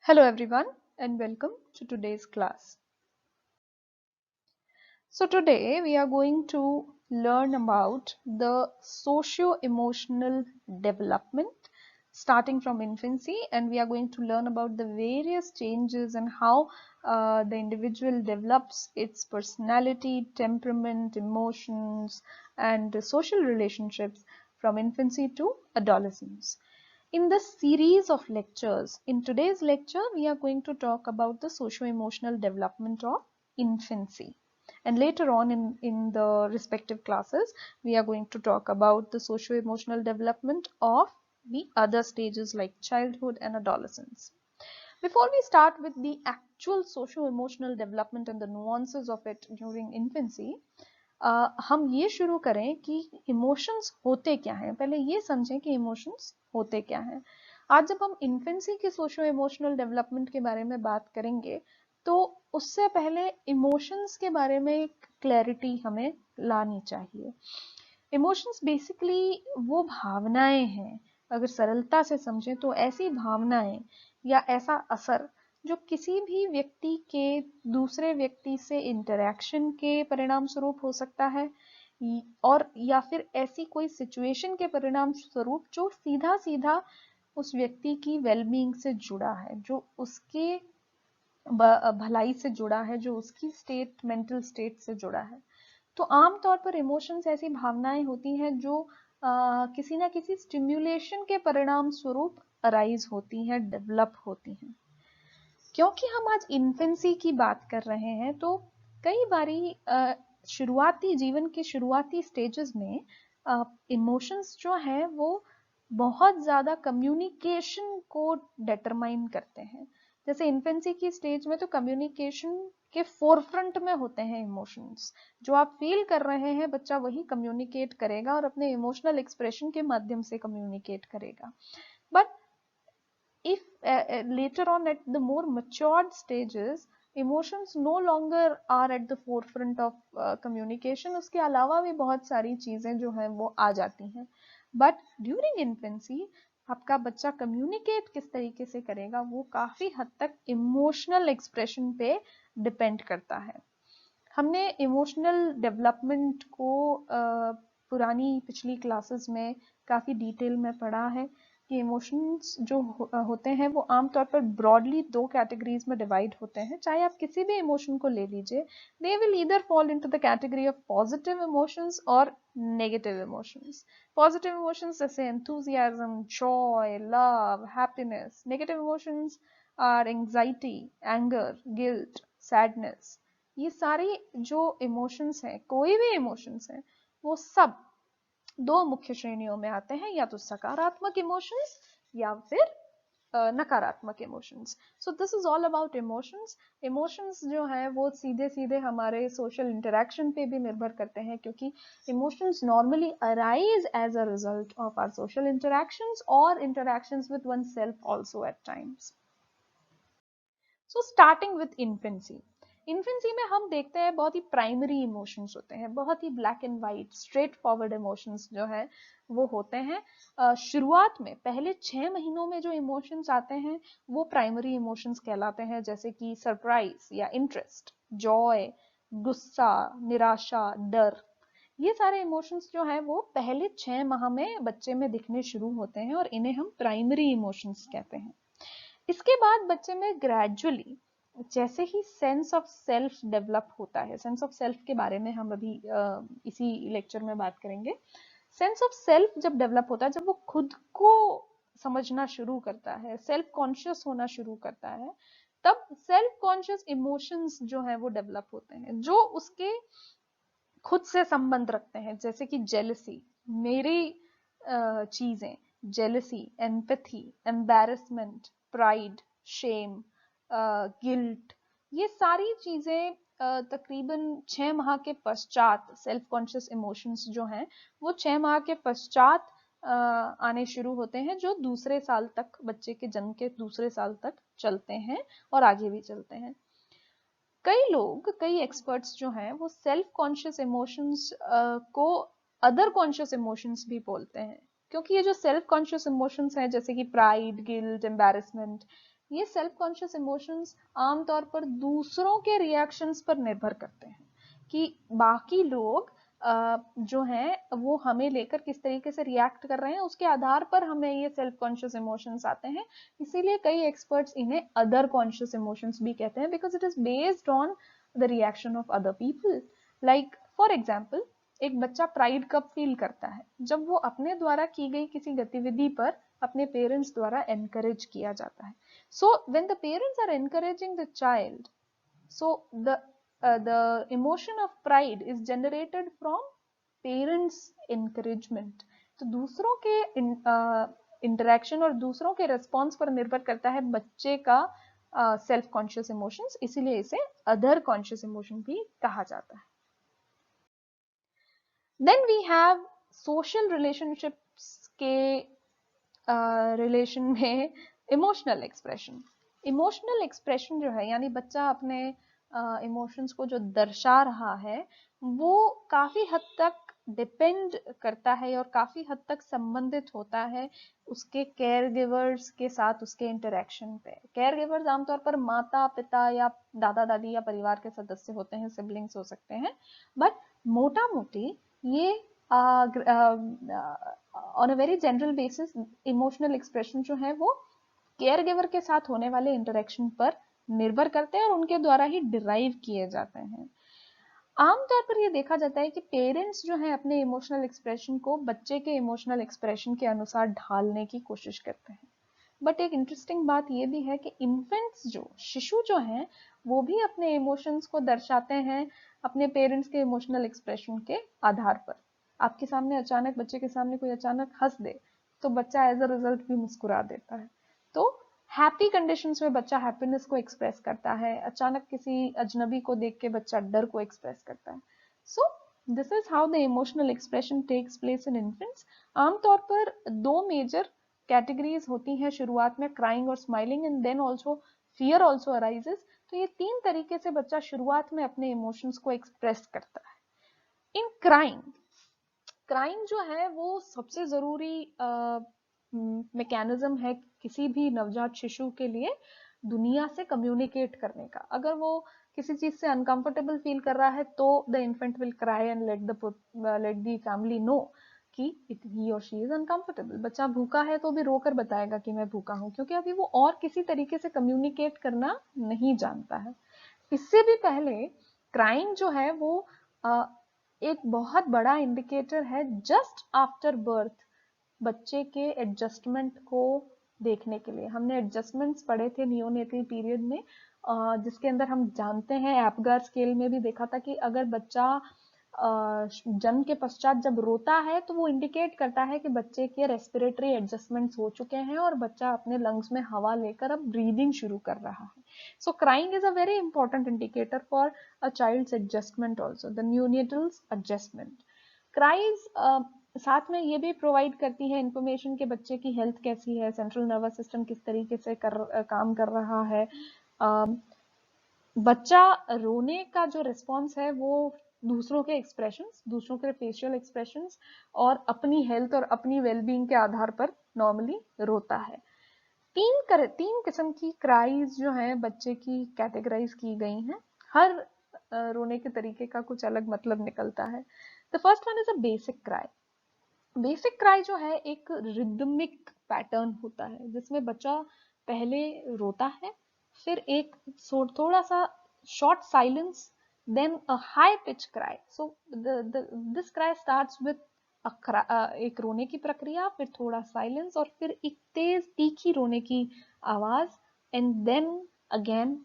Hello everyone and welcome to today's class. So today we are going to learn about the socio-emotional development starting from infancy, and we are going to learn about the various changes and how the individual develops its personality, temperament, emotions and social relationships from infancy to adolescence. In this series of lectures, in today's lecture, we are going to talk about the socio-emotional development of infancy. And later on in the respective classes, we are going to talk about the socio-emotional development of the other stages like childhood and adolescence. Before we start with the actual socio-emotional development and the nuances of it during infancy, हम ये शुरू करें कि emotions होते क्या हैं। पहले ये समझें कि इमोशंस होते क्या हैं। आज जब हम इन्फेंसी के सोशो इमोशनल डेवलपमेंट के बारे में बात करेंगे तो उससे पहले इमोशंस के बारे में एक क्लैरिटी हमें लानी चाहिए। इमोशंस बेसिकली वो भावनाएं हैं, अगर सरलता से समझें तो ऐसी भावनाएं या ऐसा असर जो किसी भी व्यक्ति के दूसरे व्यक्ति से इंटरैक्शन के परिणाम स्वरूप हो सकता है और या फिर ऐसी कोई सिचुएशन के परिणाम स्वरूप जो सीधा सीधा उस व्यक्ति की वेलबींग से जुड़ा है, जो उसके भलाई से जुड़ा है, जो उसकी स्टेट मेंटल स्टेट से जुड़ा है। तो आम तौर पर इमोशंस ऐसी भावनाएं होती हैं जो किसी ना किसी स्टिम्युलेशन के परिणाम स्वरूप अराइज होती हैं, डेवलप होती हैं। क्योंकि हम आज इन्फेंसी की बात कर रहे हैं तो कई बारी शुरुआती जीवन के शुरुआती स्टेजेस में इमोशंस जो हैं वो बहुत ज़्यादा कम्युनिकेशन को डिटरमाइन करते हैं। जैसे इन्फेंसी की स्टेज में तो कम्युनिकेशन के फोरफ्रंट में होते हैं इमोशंस। जो आप फील कर रहे हैं बच्चा वही कम्युनिकेट करेगा और अपने इमोशनल एक्सप्रेशन के माध्यम से कम्युनिकेट करेगा। But if later on at the more matured stages emotions no longer are at the forefront of communication, उसके अलावा भी बहुत सारी चीजें जो हैं वो आ जाती हैं। बट ड्यूरिंग इन्फेंसी आपका बच्चा कम्युनिकेट किस तरीके से करेगा वो काफी हद तक इमोशनल एक्सप्रेशन पे डिपेंड करता है। हमने इमोशनल डेवलपमेंट को पुरानी पिछली क्लासेस में काफ़ी डिटेल में पढ़ा है कि इमोशंस जो होते हैं वो आमतौर पर ब्रॉडली दो कैटेगरीज में डिवाइड होते हैं। चाहे आप किसी भी इमोशन को ले लीजिए, they will either fall into the category of positive emotions और नेगेटिव इमोशंस। पॉजिटिव इमोशंस जैसे enthusiasm, joy, love, happiness. Negative emotions are anxiety, anger, guilt, sadness. ये सारे जो इमोशंस हैं, कोई भी इमोशंस हैं, वो सब दो मुख्य श्रेणियों में आते हैं, या तो सकारात्मक इमोशंस या फिर नकारात्मक emotions. So this is all about emotions. Emotions जो है वो सीधे सीधे हमारे सोशल इंटरेक्शन पे भी निर्भर करते हैं, क्योंकि emotions normally arise as a result of our social interactions और interactions with one self also at times. So starting with infancy, infancy में हम देखते हैं बहुत ही प्राइमरी इमोशंस होते हैं, बहुत ही black and white straight forward emotions जो है वो होते हैं। शुरुआत में पहले 6 महीनों में जो इमोशंस आते हैं वो प्राइमरी इमोशंस कहलाते हैं, जैसे कि सरप्राइज या इंटरेस्ट, जॉय, गुस्सा, निराशा, डर। ये सारे इमोशंस जो हैं वो पहले 6 माह में बच्चे में दिखने शुरू होते हैं और इन्हें हम प्राइमरी इमोशंस कहते हैं। इसके बाद बच्चे में ग्रेजुअली जैसे ही सेंस ऑफ सेल्फ डेवलप होता है, सेंस ऑफ सेल्फ के बारे में हम अभी इसी लेक्चर में बात करेंगे। सेंस ऑफ सेल्फ जब डेवलप होता है, जब वो खुद को समझना शुरू करता है, सेल्फ कॉन्शियस होना शुरू करता है, तब सेल्फ कॉन्शियस इमोशंस जो है वो डेवलप होते हैं जो उसके खुद से संबंध रखते हैं, जैसे कि जेलसी, मेरी चीजें, jealousy, empathy, embarrassment, pride, shame, guilt. ये सारी चीजें तकरीबन 6 माह के पश्चात, सेल्फ कॉन्शियस इमोशंस जो हैं वो 6 माह के पश्चात आने शुरू होते हैं, जो दूसरे साल तक, बच्चे के जन्म के दूसरे साल तक चलते हैं और आगे भी चलते हैं। कई लोग, कई एक्सपर्ट्स जो हैं वो सेल्फ कॉन्शियस इमोशंस को अदर कॉन्शियस इमोशंस भी बोलते हैं, क्योंकि ये जो सेल्फ कॉन्शियस इमोशंस हैं जैसे कि प्राइड, गिल्ट, एम्बैरेसमेंट, ये सेल्फ कॉन्शियस इमोशंस आमतौर पर दूसरों के रिएक्शंस पर निर्भर करते हैं कि बाकी लोग जो हैं वो हमें लेकर किस तरीके से रिएक्ट कर रहे हैं, उसके आधार पर हमें ये सेल्फ कॉन्शियस इमोशंस आते हैं। इसीलिए कई एक्सपर्ट्स इन्हें अदर कॉन्शियस इमोशंस भी कहते हैं, because it is based on the reaction of other people. Like for example, एक बच्चा प्राइड कब फील करता है? जब वो अपने द्वारा की गई किसी गतिविधि पर अपने पेरेंट्स द्वारा एनकरेज किया जाता है। So when the parents are encouraging the child, so the emotion of pride is generated from parents encouragement. तो दूसरों के इंटरेक्शन और दूसरों के रिस्पॉन्स पर निर्भर करता है बच्चे का सेल्फ कॉन्शियस इमोशंस, इसीलिए इसे अदर कॉन्शियस इमोशन भी कहा जाता है। Then we have social relationships के रिलेशन में इमोशनल एक्सप्रेशन। इमोशनल एक्सप्रेशन जो है, यानी बच्चा अपने इमोशंस को जो दर्शा रहा है, वो काफी हद तक डिपेंड करता है और काफी हद तक संबंधित होता है उसके केयर गिवर्स के साथ, उसके इंटरेक्शन पे। केयर गिवर्स आमतौर पर माता पिता या दादा दादी या परिवार के सदस्य होते हैं, सिबलिंग्स हो सकते हैं, बट मोटा मोटी ये on a very general basis emotional expression जो है वो केयर गिवर के साथ होने वाले इंटरेक्शन पर निर्भर करते हैं और उनके द्वारा ही डिराइव किए जाते हैं। आमतौर पर यह देखा जाता है कि पेरेंट्स जो है अपने इमोशनल एक्सप्रेशन को बच्चे के इमोशनल एक्सप्रेशन के अनुसार ढालने की कोशिश करते हैं। बट एक इंटरेस्टिंग बात यह भी है कि इन्फेंट्स जो शिशु जो हैं वो भी अपने इमोशंस को दर्शाते हैं अपने पेरेंट्स के इमोशनल एक्सप्रेशन के आधार पर। आपके सामने अचानक, बच्चे के सामने कोई अचानक हंस दे तो बच्चा एज अ रिजल्ट भी मुस्कुरा देता है। तो हैप्पी कंडीशंस में बच्चा हैप्पीनेस को एक्सप्रेस करता है, अचानक किसी अजनबी को देख के बच्चा डर को एक्सप्रेस करता है। So this is how the emotional expression takes place in infants. आमतौर पर दो मेजर कैटेगरीज होती हैं शुरुआत में, क्राइंग और smiling, and then also fear also arises. तो ये तीन तरीके से बच्चा शुरुआत में अपने इमोशंस को एक्सप्रेस करता है। इन क्राइंग, क्राइंग जो है वो सबसे जरूरी मैकेनिज्म है किसी भी नवजात शिशु के लिए दुनिया से कम्युनिकेट करने का। अगर वो किसी चीज से अनकंफर्टेबल फील कर रहा है तो the infant will cry and let the family know कि ही और शी इज अनकंफर्टेबल। बच्चा भूखा है तो भी रोकर बताएगा कि मैं भूखा हूं, क्योंकि अभी वो और किसी तरीके से कम्युनिकेट करना नहीं जानता है। इससे भी पहले क्राइंग जो है वो एक बहुत बड़ा इंडिकेटर है जस्ट आफ्टर बर्थ बच्चे के एडजस्टमेंट को देखने के लिए। हमने एडजस्टमेंट्स पढ़े थे नियोनेटल पीरियड में, जिसके अंदर हम जानते हैं एपगार स्केल में भी देखा था कि अगर बच्चा जन्म के पश्चात जब रोता है तो वो इंडिकेट करता है कि बच्चे के रेस्पिरेटरी एडजस्टमेंट्स हो चुके हैं और बच्चा अपने लंग्स में हवा लेकर अब ब्रीदिंग शुरू कर रहा है। So crying is a very important indicator for a child's adjustment also, the neonatal's adjustment. Cries साथ में ये भी प्रोवाइड करती है इंफॉर्मेशन कि बच्चे की हेल्थ कैसी है, सेंट्रल नर्वस सिस्टम किस तरीके से काम कर रहा है। बच्चा रोने का जो रिस्पॉन्स है वो दूसरों के एक्सप्रेशंस, दूसरों के फेशियल एक्सप्रेशंस और अपनी हेल्थ और अपनी वेलबींग के आधार पर नॉर्मली रोता है। तीन किस्म की क्राइज जो है बच्चे की कैटेगराइज की गई हैं। हर रोने के तरीके का कुछ अलग मतलब निकलता है। The first one is a basic cry. Basic cry जो है एक रिदमिक पैटर्न होता है जिसमें बच्चा पहले रोता है, फिर एक थोड़ा सा short silence, then a high pitch cry. So this cry starts with एक रोने की प्रक्रिया, फिर थोड़ा साइलेंस और फिर एक तेज तीखी रोने की आवाज, and then again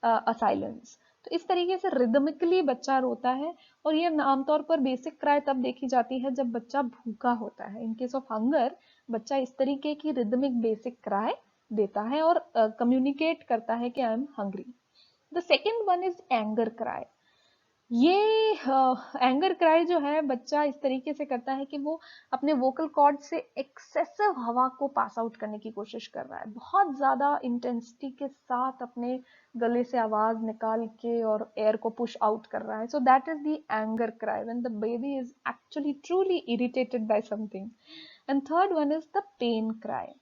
a silence. तो इस तरीके से रिदमिकली बच्चा रोता है और ये आमतौर पर बेसिक क्राई तब देखी जाती है जब बच्चा भूखा होता है। इन केस ऑफ हंगर बच्चा इस तरीके की रिदमिक बेसिक क्राई देता है और कम्युनिकेट करता है कि I am hungry. The second one is anger cry. ये एंगर क्राई जो है बच्चा इस तरीके से करता है कि वो अपने वोकल कॉर्ड से एक्सेसिव हवा को पास आउट करने की कोशिश कर रहा है, बहुत ज्यादा इंटेंसिटी के साथ अपने गले से आवाज निकाल के और एयर को पुश आउट कर रहा है। So that is the anger cry when the baby is actually truly irritated by something. And third one is the pain cry.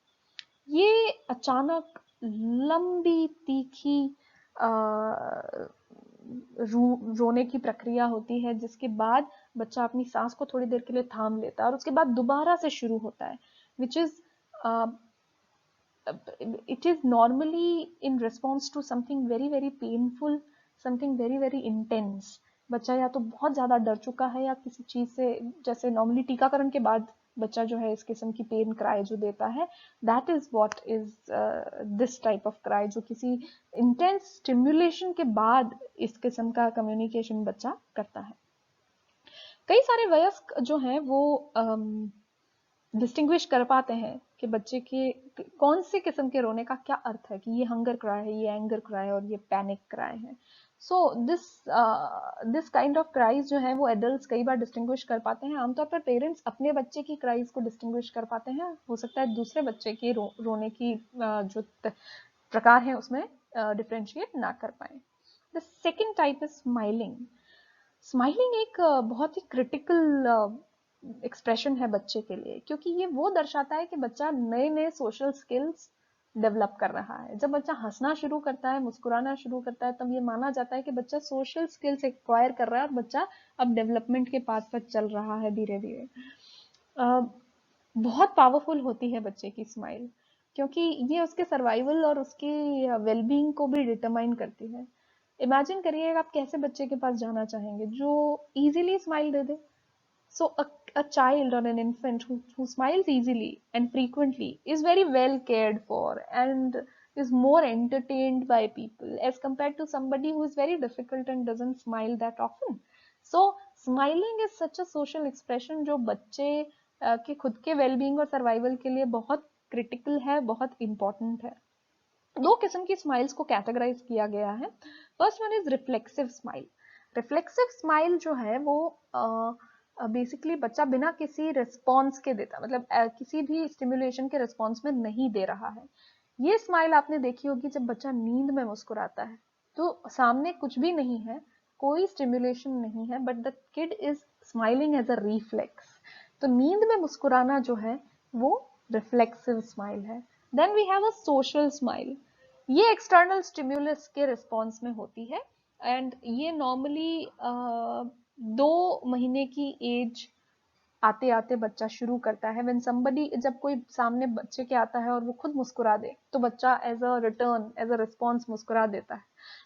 ये अचानक लंबी तीखी रोने की प्रक्रिया होती है, जिसके बाद बच्चा अपनी सांस को थोड़ी देर के लिए थाम लेता है और उसके बाद दोबारा से शुरू होता है, which is it is normally in response to something very very painful, something very very intense. बच्चा या तो बहुत ज्यादा डर चुका है या किसी चीज से, जैसे नॉर्मली टीकाकरण के बाद बच्चा जो है इस किस्म की पेन क्राई जो देता है, that is what is this type of cry, जो किसी इंटेंस स्टिम्युलेशन के बाद इस किस्म का कम्युनिकेशन बच्चा करता है। कई सारे वयस्क जो हैं वो डिस्टिंग्विश कर पाते हैं कि बच्चे के कौन से किस्म के रोने का क्या अर्थ है, कि ये हंगर क्राई है, ये एंगर क्राई है और ये पैनिक क्राई है। So this kind of cries जो है वो एडल्ट्स कई बार डिस्टिंग्विश कर पाते हैं। आमतौर पर पेरेंट्स अपने बच्चे की क्राइज को डिस्टिंग्विश कर पाते हैं, हो सकता है दूसरे बच्चे की रोने की जो प्रकार है उसमें डिफ्रेंशिएट ना कर पाए। The second type is smiling. Smiling एक बहुत ही क्रिटिकल एक्सप्रेशन है बच्चे के लिए, क्योंकि ये वो दर्शाता है कि बच्चा नए नए सोशल स्किल्स डेवलप कर रहा है। जब बच्चा हंसना शुरू करता है, मुस्कुराना शुरू करता है, तब ये माना जाता है कि बच्चा सोशल स्किल्स एक्वायर कर रहा है और बच्चा अब डेवलपमेंट के पाथ पर चल रहा है धीरे धीरे। बहुत पावरफुल होती है बच्चे की स्माइल, क्योंकि ये उसके सर्वाइवल और उसकी वेलबींग को भी डिटरमाइन करती है। इमेजिन करिए आप कैसे बच्चे के पास जाना चाहेंगे जो easily smile they they. So a child or an infant who smiles easily and frequently is very well cared for and is more entertained by people as compared to somebody who is very difficult and doesn't smile that often. So smiling is such a social expression जो बच्चे के खुद के wellbeing और survival के लिए बहुत critical है, बहुत इंपॉर्टेंट है। दो किस्म की स्माइल्स को कैटेगराइज किया गया है। First one is reflexive smile. Reflexive smile जो है वो बेसिकली बच्चा बिना किसी रिस्पॉन्स के देता, मतलब किसी भी स्टिमुलेशन के रिस्पॉन्स में नहीं दे रहा है। ये स्माइल आपने देखी होगी जब बच्चा नींद में मुस्कुराता है, तो सामने कुछ भी नहीं है, कोई स्टिमुलेशन नहीं है, but the kid is smiling as a reflex. तो नींद में मुस्कुराना जो है वो रिफ्लेक्सिव स्माइल है। Then we have a social smile. ये एक्सटर्नल स्टिम्युलस के रिस्पॉन्स में होती है एंड ये नॉर्मली 2 महीने की एज आते आते बच्चा शुरू करता है। व्हेन समबडी, जब कोई सामने बच्चे के आता है और वो खुद मुस्कुरा दे तो बच्चा as a return, as a response मुस्कुरा देता है,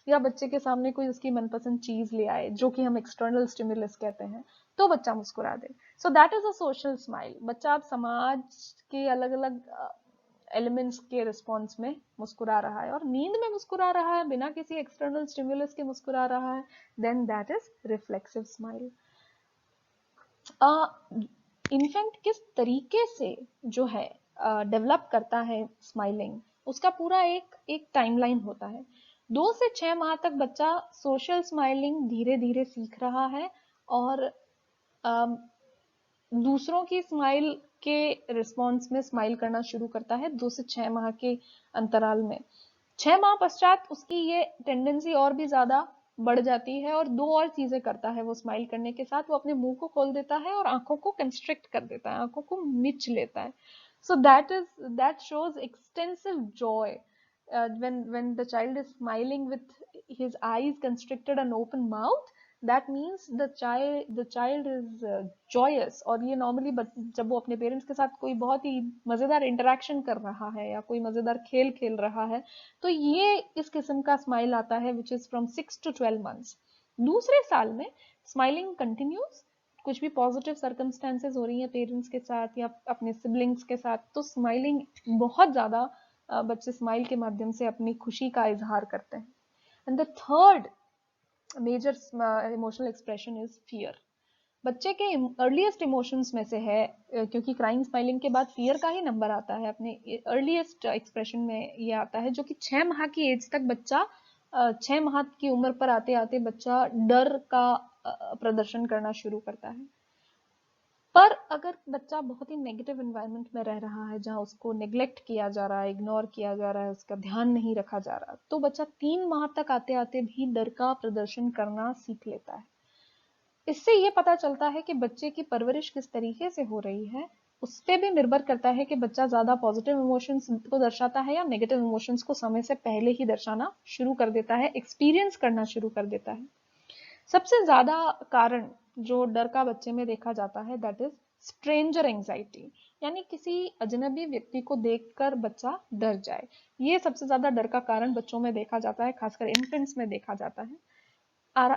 या बच्चे के सामने कोई उसकी मनपसंद चीज ले आए जो कि हम एक्सटर्नल स्टिमुलस कहते हैं, तो बच्चा मुस्कुरा दे। So that is a social smile. बच्चा अब समाज के अलग अलग एलिमेंट्स के रिस्पॉन्स में मुस्कुरा रहा है और नींद में मुस्कुरा रहा है, बिना किसी एक्सटर्नल स्टिमुलस के मुस्कुरा रहा है, then that is reflexive smile. Infant किस तरीके से जो है डेवलप करता है स्माइलिंग, उसका पूरा एक टाइमलाइन होता है। 2 से 6 माह तक बच्चा सोशल स्माइलिंग धीरे धीरे सीख रहा है और दूसरों की स्माइल के रिस्पॉन्स में स्माइल करना शुरू करता है 2 से 6 माह के अंतराल में। 6 माह पश्चात उसकी ये टेंडेंसी और भी ज्यादा बढ़ जाती है और 2 और चीजें करता है वो स्माइल करने के साथ। वो अपने मुंह को खोल देता है और आंखों को कंस्ट्रिक्ट कर देता है, आंखों को मिच लेता है। So that shows extensive Joy when the child is smiling with his eyes constricted and open mouth. That means the child is joyous। और ये नॉर्मली जब वो अपने पेरेंट्स के साथ कोई बहुत ही मजेदार इंटरेक्शन कर रहा है या कोई मजेदार खेल खेल रहा है, तो ये इस किस्म का स्माइल आता है which is from 6 to 12 months। दूसरे साल में स्माइलिंग कंटिन्यूज। कुछ भी पॉजिटिव सर्कमस्टेंसेस हो रही हैं पेरेंट्स के साथ या अपने सिबलिंग्स के साथ, तो स्माइलिंग बहुत ज्यादा बच्चे स्माइल के माध्यम से अपनी खुशी का इजहार करते हैं। And the third major emotional expression is fear. बच्चे के अर्लीस्ट इमोशंस में से है, क्योंकि क्राइंग स्माइलिंग के बाद फियर का ही नंबर आता है, अपने अर्लीस्ट एक्सप्रेशन में ये आता है, जो कि 6 माह की एज तक बच्चा 6 माह की उम्र पर आते आते बच्चा डर का प्रदर्शन करना शुरू करता है। पर अगर बच्चा बहुत ही नेगेटिव एनवायरनमेंट में रह रहा है, जहां उसको नेग्लेक्ट किया जा रहा है, इग्नोर किया जा रहा है, उसका ध्यान नहीं रखा जा रहा, तो बच्चा 3 माह तक आते आते भी डर का प्रदर्शन करना सीख लेता है। इससे ये पता चलता है कि बच्चे की परवरिश किस तरीके से हो रही है उस पे भी निर्भर करता है कि बच्चा ज्यादा पॉजिटिव इमोशंस को दर्शाता है या नेगेटिव इमोशंस को समय से पहले ही दर्शाना शुरू कर देता है, एक्सपीरियंस करना शुरू कर देता है। सबसे ज्यादा कारण जो डर का बच्चे में देखा जाता है दैट इज स्ट्रेंजर एंजाइटी, यानी किसी अजनबी व्यक्ति को देखकर बच्चा डर जाए। ये सबसे ज्यादा डर का कारण बच्चों में देखा जाता है, खासकर इन्फेंट्स में देखा जाता है।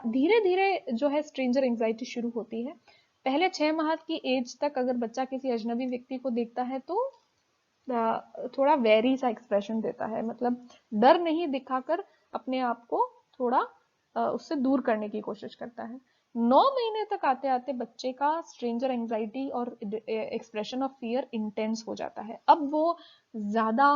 धीरे धीरे जो है स्ट्रेंजर एंजाइटी शुरू होती है। पहले 6 माह की एज तक अगर बच्चा किसी अजनबी व्यक्ति को देखता है तो थोड़ा वेरी सा एक्सप्रेशन देता है, मतलब डर नहीं दिखाकर अपने आप को थोड़ा उससे दूर करने की कोशिश करता है। 9 महीने तक आते आते बच्चे का स्ट्रेंजर एंजाइटी और एक्सप्रेशन ऑफ फियर इंटेंस हो जाता है। अब वो ज्यादा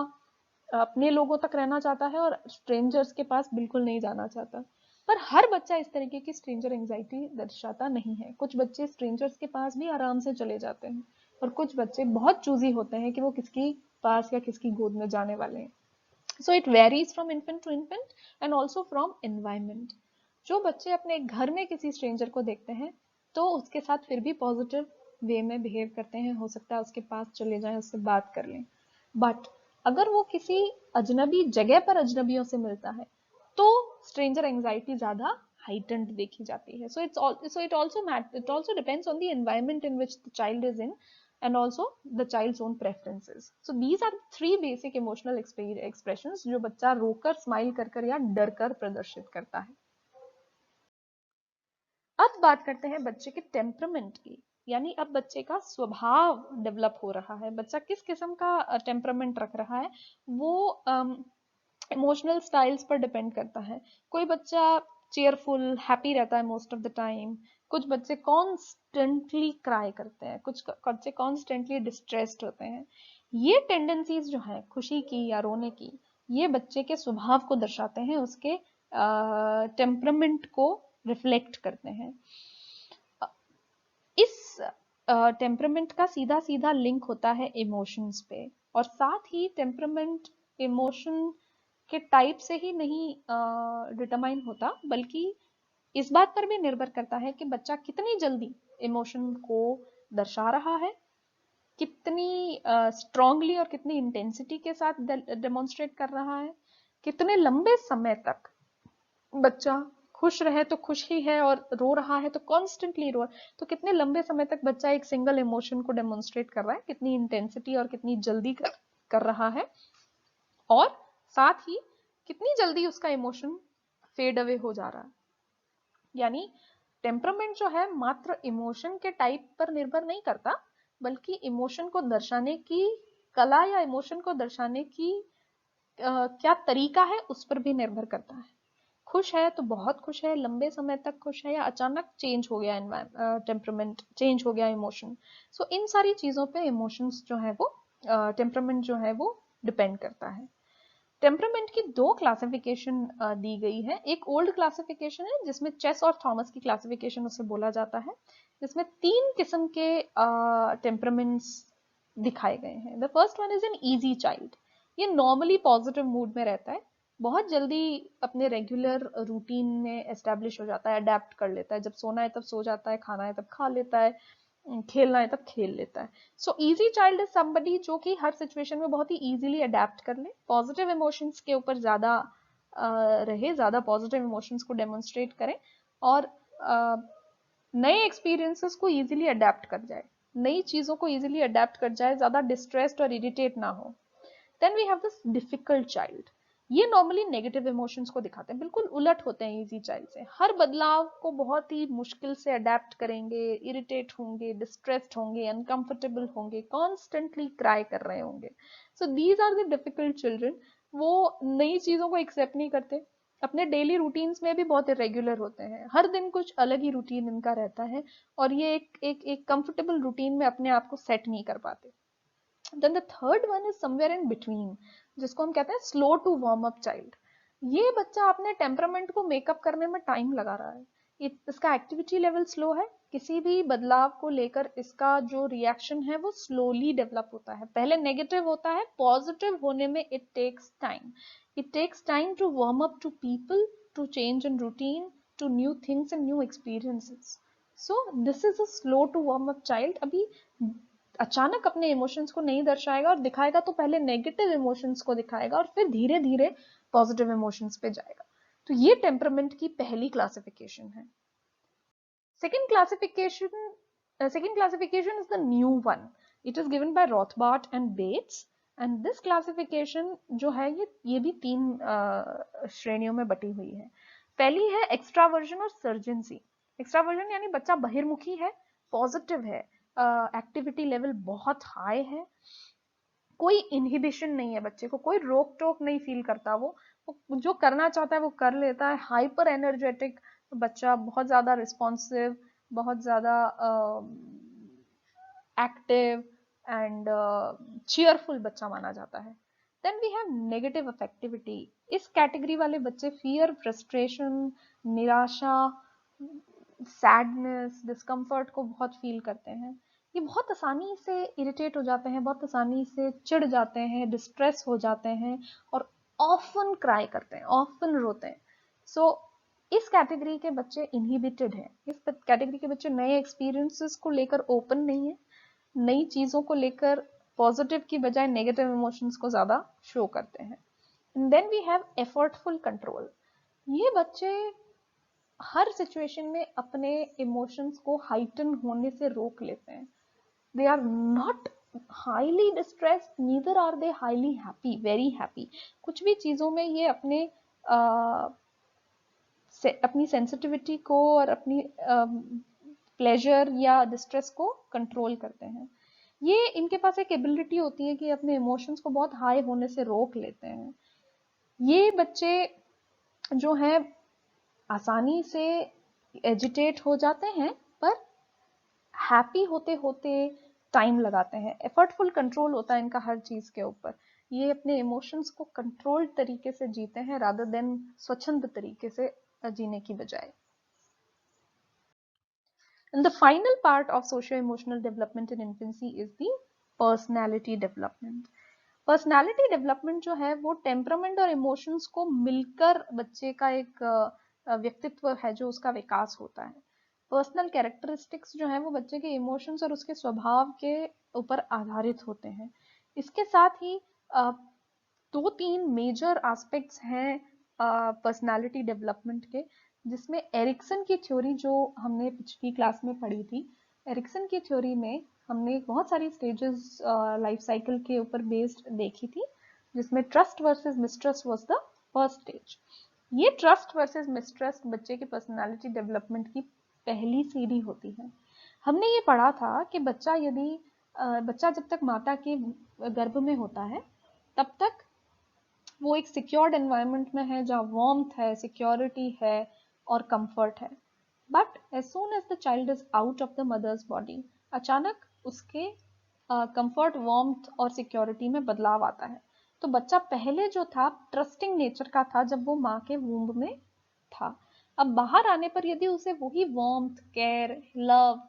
अपने लोगों तक रहना चाहता है और स्ट्रेंजर्स के पास बिल्कुल नहीं जाना चाहता। पर हर बच्चा इस तरीके की स्ट्रेंजर एंजाइटी दर्शाता नहीं है। कुछ बच्चे स्ट्रेंजर्स के पास भी आराम से चले जाते हैं और कुछ बच्चे बहुत चूजी होते हैं कि वो किसकी पास या किसकी गोद में जाने वाले हैं। So it varies from infant to infant and also from environment. जो बच्चे अपने घर में किसी स्ट्रेंजर को देखते हैं तो उसके साथ फिर भी पॉजिटिव वे में बिहेव करते हैं, हो सकता है उसके पास चले जाएं, उससे बात कर लें। बट अगर वो किसी अजनबी जगह पर अजनबियों से मिलता है तो स्ट्रेंजर एंजाइटी ज्यादा heightened देखी जाती है। So it also depends on the environment in which the child is in and also the child's own preferences. So these are three basic emotional expressions जो बच्चा रोकर, स्माइल कर या डर कर प्रदर्शित करता है। अब बात करते हैं बच्चे के टेम्परामेंट की, यानी अब बच्चे का स्वभाव डेवलप हो रहा है, बच्चा किस किस्म का टेम्परामेंट रख रहा है वो इमोशनल स्टाइल्स पर डिपेंड करता है। कोई बच्चा चेयरफुल हैप्पी रहता है मोस्ट ऑफ द टाइम, कुछ बच्चे कॉन्स्टेंटली क्राई करते हैं, कुछ बच्चे कॉन्स्टेंटली डिस्ट्रेस्ड होते हैं। ये टेंडेंसीज जो है खुशी की या रोने की, ये बच्चे के स्वभाव को दर्शाते हैं, उसके टेम्परामेंट को रिफ्लेक्ट करते हैं। इस टेम्परामेंट का सीधा सीधा लिंक होता है इमोशंस पे, और साथ ही टेम्परामेंट इमोशन के टाइप से ही नहीं डिटरमाइन होता, बल्कि इस बात पर भी निर्भर करता है कि बच्चा कितनी जल्दी इमोशन को दर्शा रहा है, कितनी स्ट्रांगली और कितनी इंटेंसिटी के साथ डेमोन्स्ट्रेट कर रहा है, कितने लंबे समय तक बच्चा खुश रहे तो खुश ही है और रो रहा है तो कॉन्स्टेंटली रो, तो कितने लंबे समय तक बच्चा एक सिंगल इमोशन को डेमोन्स्ट्रेट कर रहा है, कितनी इंटेंसिटी और कितनी जल्दी कर रहा है, और साथ ही कितनी जल्दी उसका इमोशन फेड अवे हो जा रहा है। यानी टेम्परामेंट जो है मात्र इमोशन के टाइप पर निर्भर नहीं करता, बल्कि इमोशन को दर्शाने की कला या इमोशन को दर्शाने की क्या तरीका है उस पर भी निर्भर करता है। खुश है तो बहुत खुश है, लंबे समय तक खुश है, या अचानक चेंज हो गया टेम्परामेंट, चेंज हो गया इमोशन। सो इन सारी चीजों पे इमोशंस जो है वो टेम्परामेंट जो है वो डिपेंड करता है। टेम्परामेंट की दो क्लासिफिकेशन दी गई है। एक ओल्ड क्लासिफिकेशन है जिसमें चेस और थॉमस की क्लासिफिकेशन उसे बोला जाता है, जिसमें 3 किस्म के टेम्परामेंट्स दिखाए गए हैं। The first one is an easy child. ये नॉर्मली पॉजिटिव मूड में रहता है, बहुत जल्दी अपने रेगुलर रूटीन में एस्टेब्लिश हो जाता है, अडेप्ट कर लेता है, जब सोना है तब सो जाता है, खाना है तब खा लेता है, खेलना है तब खेल लेता है। So easy child is somebody जो कि हर सिचुएशन में बहुत ही इजीली अडेप्ट कर ले, पॉजिटिव इमोशंस के ऊपर ज्यादा रहे, ज्यादा पॉजिटिव इमोशंस को डेमोन्स्ट्रेट करें, और नए एक्सपीरियंसेस को इजीली अडेप्ट कर जाए, नई चीजों को इजीली अडेप्ट कर जाए, ज्यादा डिस्ट्रेस्ड और इरिटेट ना हो। Then we have this difficult child. ये नॉर्मली नेगेटिव इमोशंस को दिखाते हैं, बिल्कुल उलट होते हैं इजी चाइल्ड से, हर बदलाव को बहुत ही मुश्किल से अडेप्ट करेंगे, इरिटेट होंगे, डिस्ट्रेस्ड होंगे, अनकंफर्टेबल होंगे, कॉन्स्टेंटली क्राई कर रहे होंगे। So these are the difficult children. वो नई चीजों को एक्सेप्ट नहीं करते, अपने डेली रूटीन्स में भी बहुत इरेगुलर होते हैं, हर दिन कुछ अलग ही रूटीन इनका रहता है, और ये एक कंफर्टेबल रूटीन में अपने आप को सेट नहीं कर पाते। Then the third one is somewhere in between, जिसको हम कहते हैं slow to warm up child. ये बच्चा अपने टेम्परामेंट को मेकअप करने में टाइम लगा रहा है, इसका एक्टिविटी लेवल स्लो है, किसी भी बदलाव को लेकर इसका जो रिएक्शन है वो स्लोली डेवलप होता है, पहले नेगेटिव होता है, पॉजिटिव होने में it takes time, it takes time to warm up to people, to change in routine, to new things and new experiences. So this is a slow to warm up child. अभी अचानक अपने emotions को नहीं दर्शाएगा, और दिखाएगा तो पहले नेगेटिव इमोशंस को दिखाएगा और फिर धीरे धीरे पॉजिटिव इमोशंस पे जाएगा। तो ये टेम्परामेंट की पहली क्लासिफिकेशन है। Second classification is the new one. It is given by Rothbard and Bates, and this classification जो है ये भी तीन श्रेणियों में बटी हुई है। पहली है एक्स्ट्रावर्जन और सर्जेंसी। एक्स्ट्रावर्जन यानी बच्चा बहिर्मुखी है, पॉजिटिव है, एक्टिविटी लेवल बहुत हाई है, कोई इनहिबिशन नहीं है बच्चे को, कोई रोक टोक नहीं फील करता, वो जो करना चाहता है वो कर लेता है। हाइपर एनर्जेटिक बच्चा, बहुत ज्यादा रिस्पॉन्सिव, बहुत ज्यादा एक्टिव एंड चीयरफुल बच्चा माना जाता है। Then we have negative affectivity. इस कैटेगरी वाले बच्चे फियर, फ्रस्ट्रेशन, निराशा, सैडनेस, डिस्कम्फर्ट को बहुत फील करते हैं। ये बहुत आसानी से इरिटेट हो जाते हैं, बहुत आसानी से चिढ़ जाते हैं, डिस्ट्रेस हो जाते हैं और ऑफन क्राई करते हैं, ऑफन रोते हैं। सो इस कैटेगरी के बच्चे इनहिबिटेड हैं। इस कैटेगरी के बच्चे नए एक्सपीरियंसेस को लेकर ओपन नहीं है, नई चीजों को लेकर पॉजिटिव की बजाय नेगेटिव इमोशंस को ज्यादा शो करते हैं। And then we have effortful control. ये बच्चे हर सिचुएशन में अपने इमोशंस को हाइटन होने से रोक लेते हैं। They are not highly distressed, neither are they highly happy, very happy. कुछ भी चीजों में ये अपनी सेंसिटिविटी को और अपनी प्लेजर या डिस्ट्रेस को कंट्रोल करते हैं। ये इनके पास एक एबिलिटी होती है कि अपने इमोशंस को बहुत हाई होने से रोक लेते हैं। ये बच्चे जो हैं आसानी से एजिटेट हो जाते हैं, पर हैप्पी होते होते टाइम लगाते हैं। एफर्टफुल कंट्रोल होता है इनका हर चीज के ऊपर। ये अपने इमोशंस को कंट्रोल्ड तरीके से जीते हैं रादर देन स्वच्छंद तरीके से जीने की बजाय। And the final part of socio-emotional development in infancy is the personality development. Personality development जो है वो टेम्परामेंट और इमोशंस को मिलकर बच्चे का एक व्यक्तित्व है जो उसका विकास होता है। पर्सनल कैरेक्टरिस्टिक्स जो है वो बच्चे के इमोशंस और उसके स्वभाव के ऊपर आधारित होते हैं। इसके साथ ही दो तीन मेजर एस्पेक्ट्स हैं पर्सनालिटी डेवलपमेंट के, जिसमें एरिक्सन की थ्योरी जो हमने पिछली क्लास में पढ़ी थी। एरिक्सन की थ्योरी में हमने बहुत सारी स्टेजेस लाइफ साइकिल के ऊपर बेस्ड देखी थी, जिसमें trust versus mistrust was the first stage. ये ट्रस्ट वर्सेस मिसट्रस्ट बच्चे के पर्सनालिटी डेवलपमेंट की पहली सीढ़ी होती है। हमने ये पढ़ा था कि बच्चा जब तक माता के गर्भ में होता है तब तक वो एक सिक्योर्ड एनवायरनमेंट में है, जहाँ वार्मथ है, सिक्योरिटी है और कंफर्ट है। But as soon as the child is out of the mother's body, अचानक उसके कंफर्ट, वार्मथ और सिक्योरिटी में बदलाव आता है। तो बच्चा पहले जो था ट्रस्टिंग नेचर का था जब वो माँ के वूम्ब में था। अब बाहर आने पर यदि उसे वही वार्मथ, केयर, लव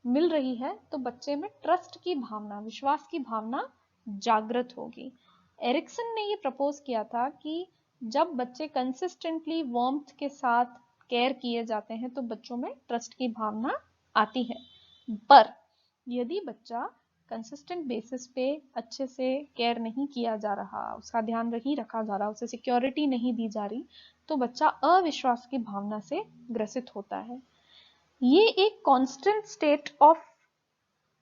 मिल रही है तो बच्चे में ट्रस्ट की भावना, विश्वास की भावना जागृत होगी। एरिक्सन ने ये प्रपोज किया था कि जब बच्चे कंसिस्टेंटली वार्मथ के साथ केयर किए जाते हैं तो बच्चों में ट्रस्ट की भावना आती है। पर यदि बच्चा कंसिस्टेंट बेसिस पे अच्छे से केयर नहीं किया जा रहा, उसका ध्यान नहीं रखा जा रहा, उसे सिक्योरिटी नहीं दी जा रही, तो बच्चा अविश्वास की भावना से ग्रसित होता है। ये एक कांस्टेंट स्टेट ऑफ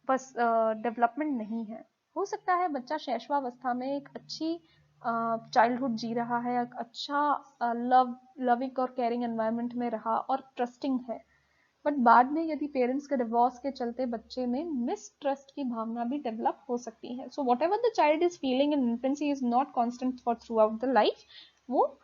डेवलपमेंट नहीं है। हो सकता है बच्चा शैशवावस्था में एक अच्छी चाइल्डहुड जी रहा है, एक अच्छा लविंग और केयरिंग एनवायरनमेंट में रहा और ट्रस्टिंग है, बट बाद में यदि पेरेंट्स के डिवोर्स के चलते बच्चे में मिसट्रस्ट की भावना भी डेवलप हो सकती है। So what ever the child is feeling in infancy is not constant for through out the life, वो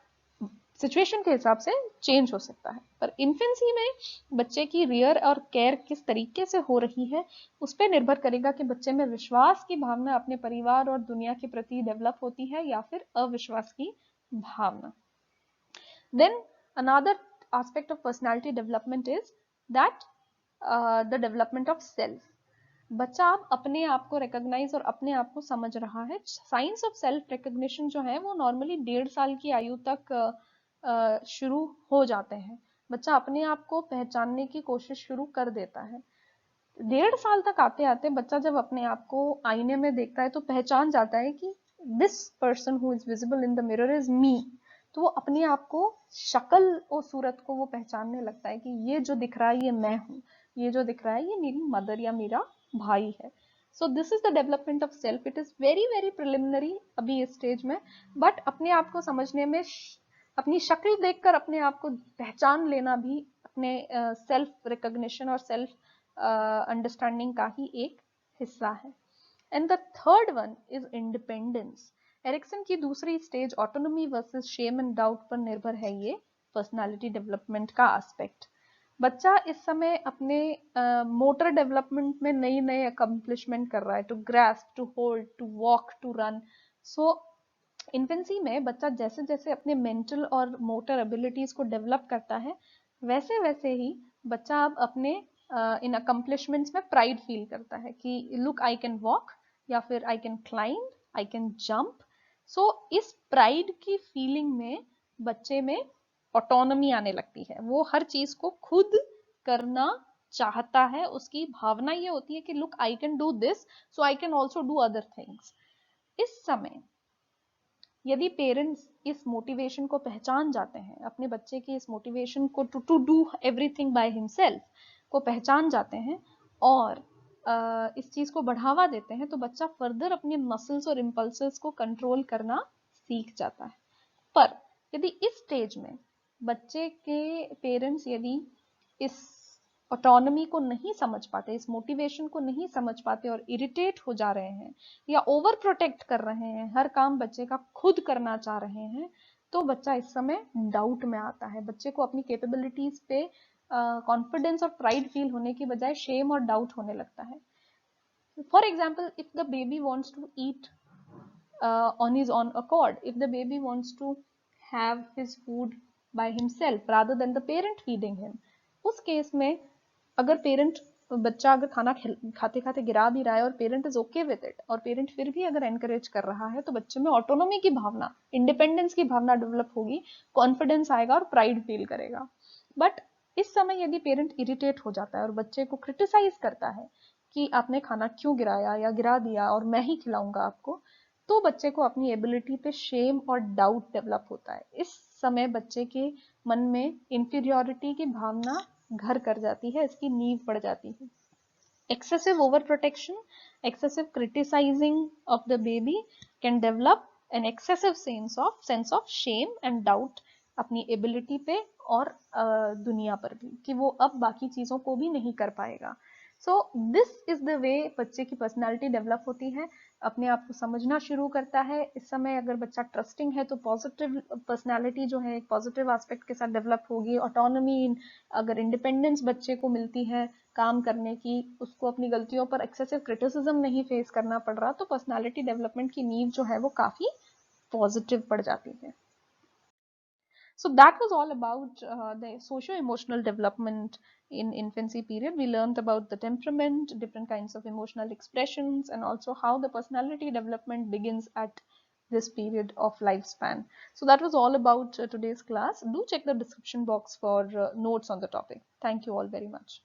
सिचुएशन के हिसाब से चेंज हो सकता है। पर इन्फेंसी में बच्चे की रियर और केयर किस तरीके से हो रही है उस पर निर्भर करेगा कि बच्चे में विश्वास की भावना अपने परिवार और दुनिया के प्रति डेवलप होती है या फिर अविश्वास की भावना। Then another aspect of personality development is that the development of self. बच्चा अब अपने आप को रिकॉग्नाइज और अपने आप को समझ रहा है। साइंस ऑफ सेल्फ रिकॉग्निशन जो है वो नॉर्मली 1.5 साल की आयु तक शुरू हो जाते हैं। बच्चा अपने आप को पहचानने की कोशिश शुरू कर देता है। 1.5 साल तक आते आते बच्चा जब अपने आप को आईने में देखता है तो पहचान जाता है कि this person who is visible in the mirror is me. तो वो अपने आप को, शक्ल और सूरत को वो पहचानने लगता है कि ये जो दिख रहा है ये मैं हूँ, ये जो दिख रहा है ये मेरी मदर या मेरा भाई है। So this is the development of self. It is very very preliminary अभी इस स्टेज में, बट अपने आप को समझने में, अपनी शक्ल देखकर अपने आप को पहचान लेना भी अपने सेल्फ रिकॉग्निशन और सेल्फ अंडरस्टैंडिंग का ही एक हिस्सा है। And the third one is independence. Erikson की दूसरी stage autonomy versus shame and doubt पर निर्भर है ये पर्सनालिटी डेवलपमेंट का एस्पेक्ट। बच्चा इस समय अपने मोटर डेवलपमेंट में नई नई अकम्पलिशमेंट कर रहा है, to grasp, to hold, to walk, to run. So infancy में बच्चा जैसे जैसे अपने मेंटल और मोटर एबिलिटीज को डेवलप करता है, वैसे वैसे ही बच्चा अब अपने इन अकम्पलिशमेंट्स में प्राइड फील करता है कि लुक आई कैन वॉक, या फिर I can climb, I can jump. So इस प्राइड की फीलिंग में बच्चे में ऑटोनॉमी आने लगती है, वो हर चीज को खुद करना चाहता है। उसकी भावना ये होती है कि look I can do this, so I can also do other things. इस समय यदि पेरेंट्स इस मोटिवेशन को पहचान जाते हैं, अपने बच्चे की इस मोटिवेशन को to do everything by himself को पहचान जाते हैं और इस चीज को बढ़ावा देते हैं, तो बच्चा फर्दर अपने मसल्स और इम्पल्सेस को कंट्रोल करना सीख जाता है। पर यदि इस स्टेज में बच्चे के पेरेंट्स यदि इस ऑटोनॉमी को नहीं समझ पाते, इस मोटिवेशन को नहीं समझ पाते और इरिटेट हो जा रहे हैं या ओवर प्रोटेक्ट कर रहे हैं, हर काम बच्चे का खुद करना चाह रहे हैं, तो बच्चा इस समय डाउट में आता है। बच्चे को अपनी कैपेबिलिटीज पे कॉन्फिडेंस और प्राइड फील होने की बजाय शेम और डाउट होने लगता है। For example, if the baby wants to eat on his own accord, if the baby wants to have his food by himself rather than the parent feeding him, उस case में अगर parent, बच्चा अगर खाना खाते खाते गिरा भी रहा है और parent is okay with it, और पेरेंट फिर भी अगर एनकरेज कर रहा है, तो बच्चे में ऑटोनॉमी की भावना, इंडिपेंडेंस की भावना डेवलप होगी, कॉन्फिडेंस आएगा और प्राइड फील करेगा। बट इस समय यदि पेरेंट इरिटेट हो जाता है और बच्चे को क्रिटिसाइज करता है कि आपने खाना क्यों गिराया या गिरा दिया और मैं ही खिलाऊंगा आपको, तो बच्चे को अपनी एबिलिटी पे शेम और डाउट डेवलप होता है। इस समय बच्चे के मन में इंफीरियोरिटी की भावना घर कर जाती है, इसकी नींव पड़ जाती है। Excessive overprotection, excessive criticizing of the baby can develop an excessive sense of shame and doubt अपनी एबिलिटी पे और दुनिया पर भी, कि वो अब बाकी चीजों को भी नहीं कर पाएगा। सो दिस इज द वे बच्चे की पर्सनालिटी डेवलप होती है, अपने आप को समझना शुरू करता है। इस समय अगर बच्चा ट्रस्टिंग है तो पॉजिटिव पर्सनालिटी जो है एक पॉजिटिव एस्पेक्ट के साथ डेवलप होगी। ऑटोनॉमी, अगर इंडिपेंडेंस बच्चे को मिलती है काम करने की, उसको अपनी गलतियों पर एक्सेसिव क्रिटिसिज्म नहीं फेस करना पड़ रहा, तो पर्सनालिटी डेवलपमेंट की नींव जो है वो काफी पॉजिटिव पड़ जाती है। So that was all about the socio-emotional development in infancy period. We learned about the temperament, different kinds of emotional expressions, and also how the personality development begins at this period of lifespan. So that was all about today's class. Do check the description box for notes on the topic. Thank you all very much.